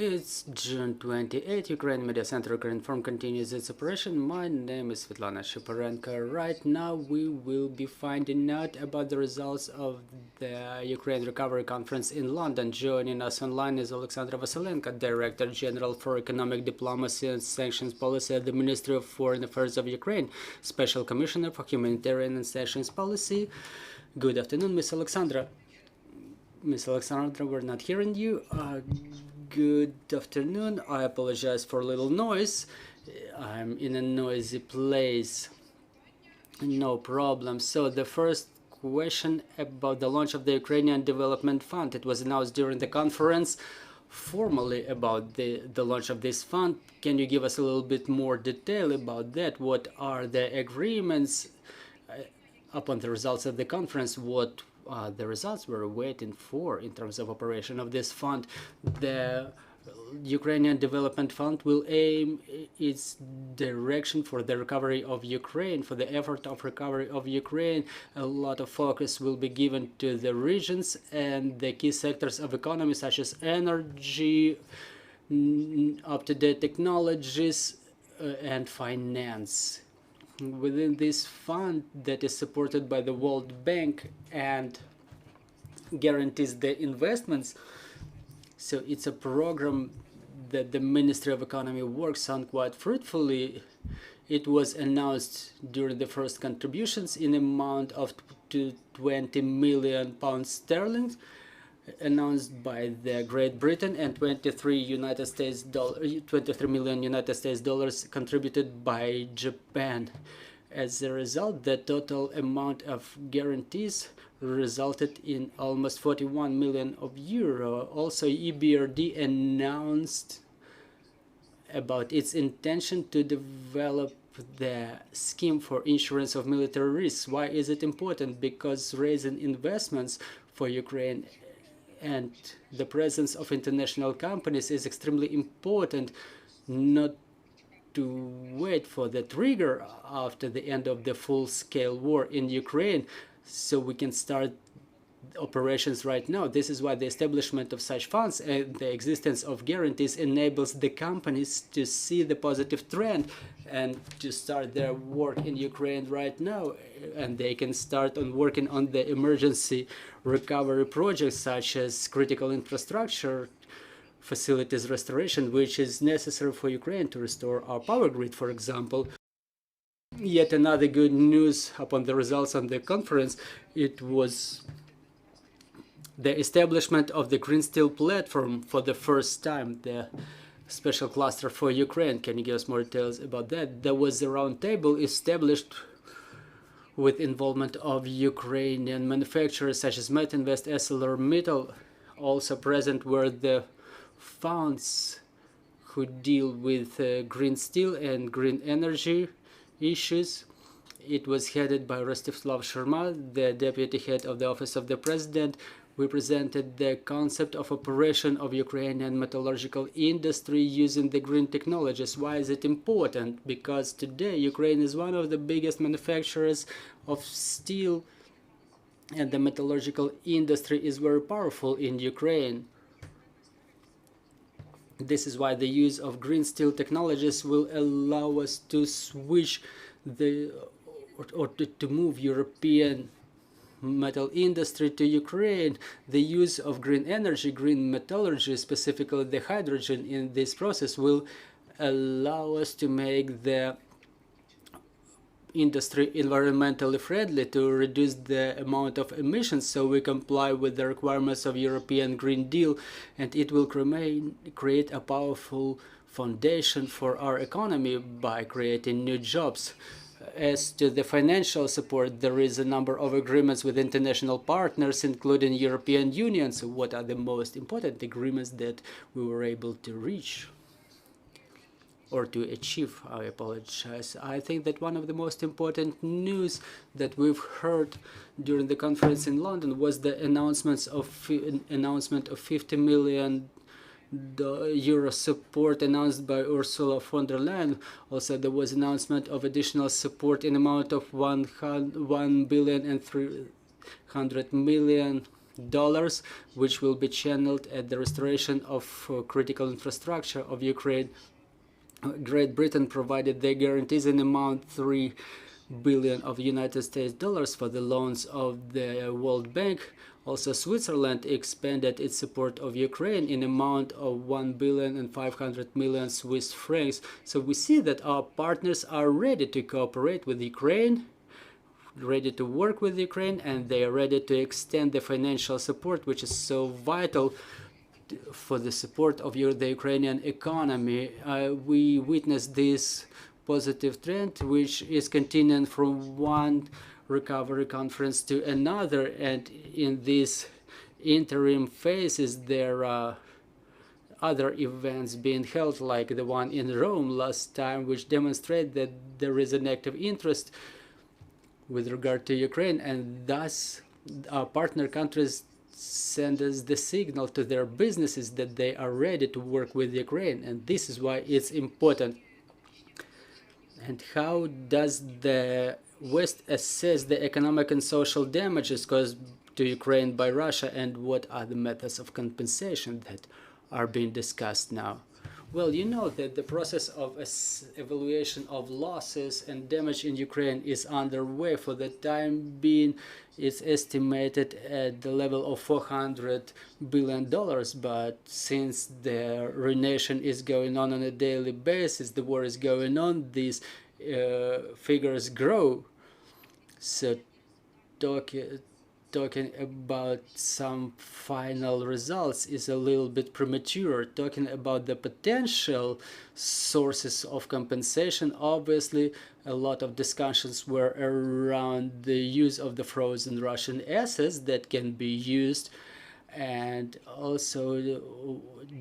It's June 28. Ukraine Media Center Ukraine Forum continues its operation. My name is Vasylenko. Right now we will be finding out about the results of the Ukraine Recovery Conference in London. Joining us online is Oleksandra Vasylenko, Director General for Economic Diplomacy and Sanctions Policy at the Ministry of Foreign Affairs of Ukraine, Special Commissioner for Humanitarian and Sanctions Policy. Good afternoon, Ms. Oleksandra. Ms. Oleksandra, we're not hearing you. Good afternoon. I apologize for a little noise. I'm in a noisy place. No problem. So the first question about the launch of the Ukrainian Development Fund. It was announced during the conference formally about the launch of this fund. Can you give us a little bit more detail about that? What are the agreements upon the results of the conference? What the results we're waiting for in terms of operation of this fund? The Ukrainian Development Fund will aim its direction for the recovery of Ukraine, for the effort of recovery of Ukraine. A lot of focus will be given to the regions and the key sectors of economy, such as energy, up-to-date technologies, and finance. Within this fund that is supported by the World Bank and guarantees the investments, so it's a program that the Ministry of Economy works on quite fruitfully. It was announced during the first contributions in amount of £20 million announced by the Great Britain, and 23 million United States dollars contributed by Japan. As a result, the total amount of guarantees resulted in almost 41 million of euro. Also, EBRD announced about its intention to develop the scheme for insurance of military risks. Why is it important? Because raising investments for Ukraine and the presence of international companies is extremely important, not to wait for the trigger after the end of the full-scale war in Ukraine, so we can start operations right now. This is why the establishment of such funds and the existence of guarantees enables the companies to see the positive trend and to start their work in Ukraine right now, and they can start on working on the emergency recovery projects such as critical infrastructure facilities restoration, which is necessary for Ukraine to restore our power grid, for example. Yet another good news upon the results of the conference, it was the establishment of the Green Steel platform for the first time, the special cluster for Ukraine. Can you give us more details about that? There was a round table established with involvement of Ukrainian manufacturers such as Metinvest, ArcelorMittal, also present were the funds who deal with green steel and green energy issues. It was headed by Rostislav Sharma, the deputy head of the Office of the President. We presented the concept of operation of Ukrainian metallurgical industry using the green technologies. Why is it important? Because today Ukraine is one of the biggest manufacturers of steel, and the metallurgical industry is very powerful in Ukraine. This is why the use of green steel technologies will allow us to switch to move European metal industry to Ukraine. The use of green energy, green metallurgy, specifically the hydrogen in this process, will allow us to make the industry environmentally friendly, to reduce the amount of emissions, so we comply with the requirements of European Green Deal, and it will create a powerful foundation for our economy by creating new jobs. As to the financial support, there is a number of agreements with international partners, including European Union. So what are the most important agreements that we were able to reach? Or to achieve, I apologize. I think that one of the most important news that we've heard during the conference in London was the announcement of 50 million euro support announced by Ursula von der Leyen. Also, there was announcement of additional support in amount of 1 billion and 300 million which will be channeled at the restoration of critical infrastructure of Ukraine. Great Britain provided the guarantees in amount 3 billion of United States dollars for the loans of the World Bank. Also, Switzerland expanded its support of Ukraine in amount of 1 billion and 500 million Swiss francs. So we see that our partners are ready to cooperate with Ukraine, ready to work with Ukraine, and they are ready to extend the financial support, which is so vital for the support of the Ukrainian economy. We witnessed this positive trend, which is continuing from one recovery conference to another, and in these interim phases there are other events being held, like the one in Rome last time, which demonstrate that there is an active interest with regard to Ukraine, and thus our partner countries send us the signal to their businesses that they are ready to work with Ukraine, and this is why it's important. And how does the West assess the economic and social damages caused to Ukraine by Russia, and what are the methods of compensation that are being discussed now? Well, you know that the process of evaluation of losses and damage in Ukraine is underway. For the time being, it's estimated at the level of $400 billion, but since the ruination is going on a daily basis, the war is going on, these figures grow. So talking about some final results is a little bit premature. Talking about the potential sources of compensation, obviously a lot of discussions were around the use of the frozen Russian assets that can be used, and also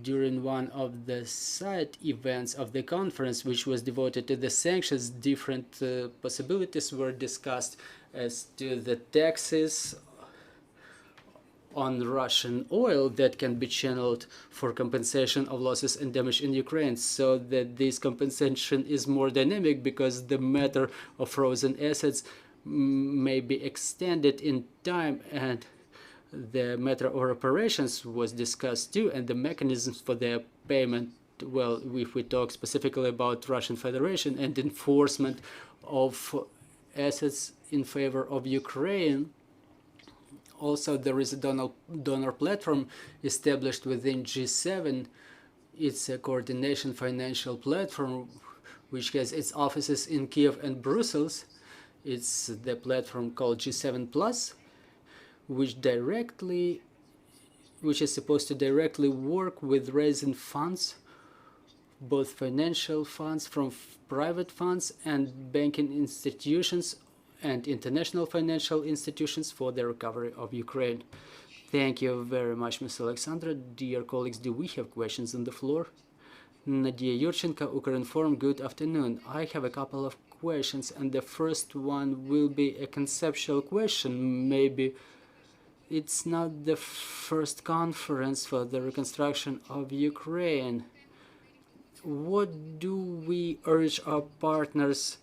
during one of the side events of the conference, which was devoted to the sanctions, different possibilities were discussed as to the taxes on Russian oil that can be channeled for compensation of losses and damage in Ukraine, so that this compensation is more dynamic, because the matter of frozen assets may be extended in time, and the matter of reparations was discussed too, and the mechanisms for their payment. Well, if we talk specifically about Russian Federation and enforcement of assets in favor of Ukraine, also there is a donor platform established within G7. It's a coordination financial platform which has its offices in Kyiv and Brussels. It's the platform called G7 Plus, which is supposed to directly work with raising funds, both financial funds from private funds and banking institutions and international financial institutions for the recovery of Ukraine. Thank you very much, Ms. Oleksandra. Dear colleagues, do we have questions on the floor? Nadia Yurchenko, Ukrinform, good afternoon. I have a couple of questions, and the first one will be a conceptual question. Maybe it's not the first conference for the reconstruction of Ukraine. What do we urge our partners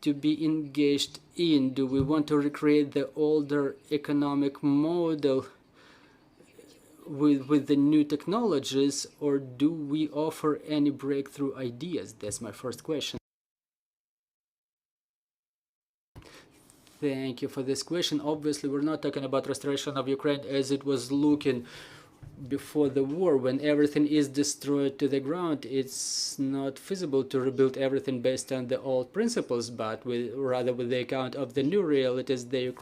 to be engaged in? Do we want to recreate the older economic model with the new technologies, or do we offer any breakthrough ideas? That's my first question. Thank you for this question. Obviously, we're not talking about restoration of Ukraine as it was looking before the war. When everything is destroyed to the ground, it's not feasible to rebuild everything based on the old principles, but rather with the account of the new realities. The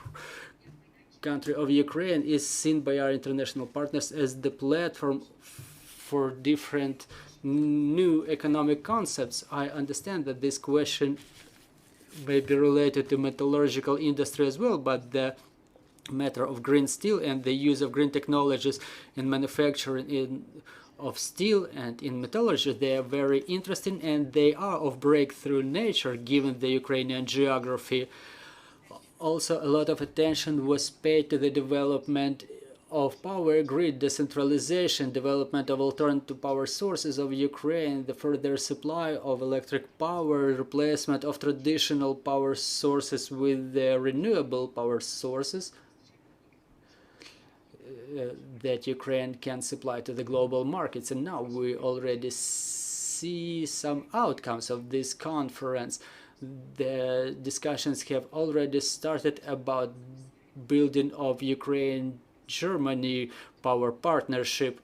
country of Ukraine is seen by our international partners as the platform for different new economic concepts. I understand that this question may be related to metallurgical industry as well, but the matter of green steel and the use of green technologies in manufacturing of steel and in metallurgy, they are very interesting, and they are of breakthrough nature given the Ukrainian geography. Also, a lot of attention was paid to the development of power grid, decentralization, development of alternative power sources of Ukraine, the further supply of electric power, replacement of traditional power sources with the renewable power sources. that Ukraine can supply to the global markets. And now we already see some outcomes of this conference. The discussions have already started about building of Ukraine-Germany power partnership.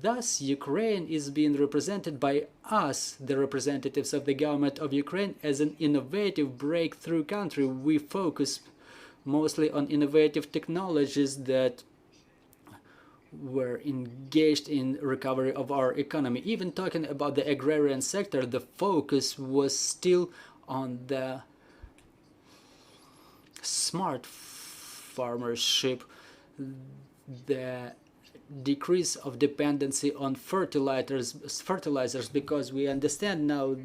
Thus, Ukraine is being represented by us, the representatives of the government of Ukraine, as an innovative breakthrough country. We focus mostly on innovative technologies that were engaged in recovery of our economy. Even talking about the agrarian sector, the focus was still on the smart farmership, the decrease of dependency on fertilizers, because we understand now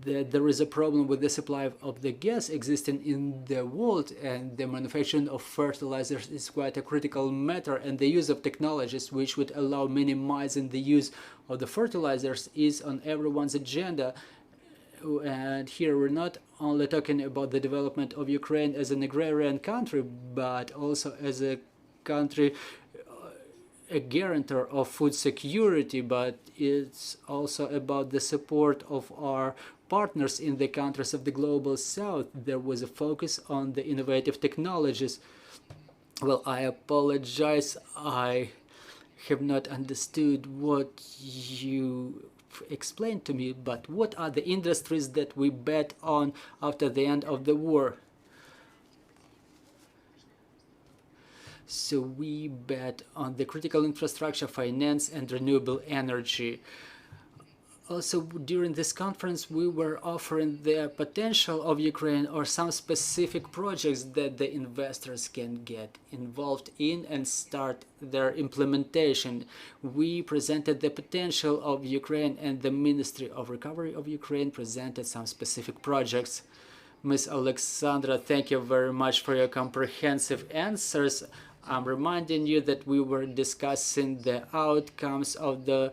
that there is a problem with the supply of the gas existing in the world, and the manufacturing of fertilizers is quite a critical matter, and the use of technologies which would allow minimizing the use of the fertilizers is on everyone's agenda. And here we're not only talking about the development of Ukraine as an agrarian country, but also as a country, a guarantor of food security, but it's also about the support of our partners in the countries of the global south. There was a focus on the innovative technologies. Well, I apologize, I have not understood what you explained to me, but what are the industries that we bet on after the end of the war? So we bet on the critical infrastructure, finance, and renewable energy. Also, during this conference, we were offering the potential of Ukraine or some specific projects that the investors can get involved in and start their implementation. We presented the potential of Ukraine, and the Ministry of Recovery of Ukraine presented some specific projects. Ms. Oleksandra, thank you very much for your comprehensive answers. I'm reminding you that we were discussing the outcomes of the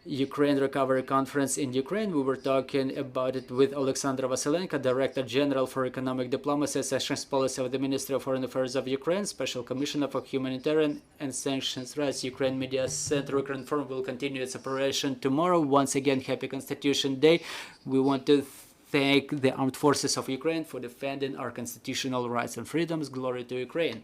Ukraine Recovery Conference in Ukraine. We were talking about it with Oleksandra Vasylenko, Director General for Economic Diplomacy and Sanctions Policy of the Ministry of Foreign Affairs of Ukraine, Special Commissioner for Humanitarian and Sanctions Rights. Ukraine Media Center Ukraine Forum will continue its operation tomorrow. Once again, happy Constitution Day. We want to thank the armed forces of Ukraine for defending our constitutional rights and freedoms. Glory to Ukraine.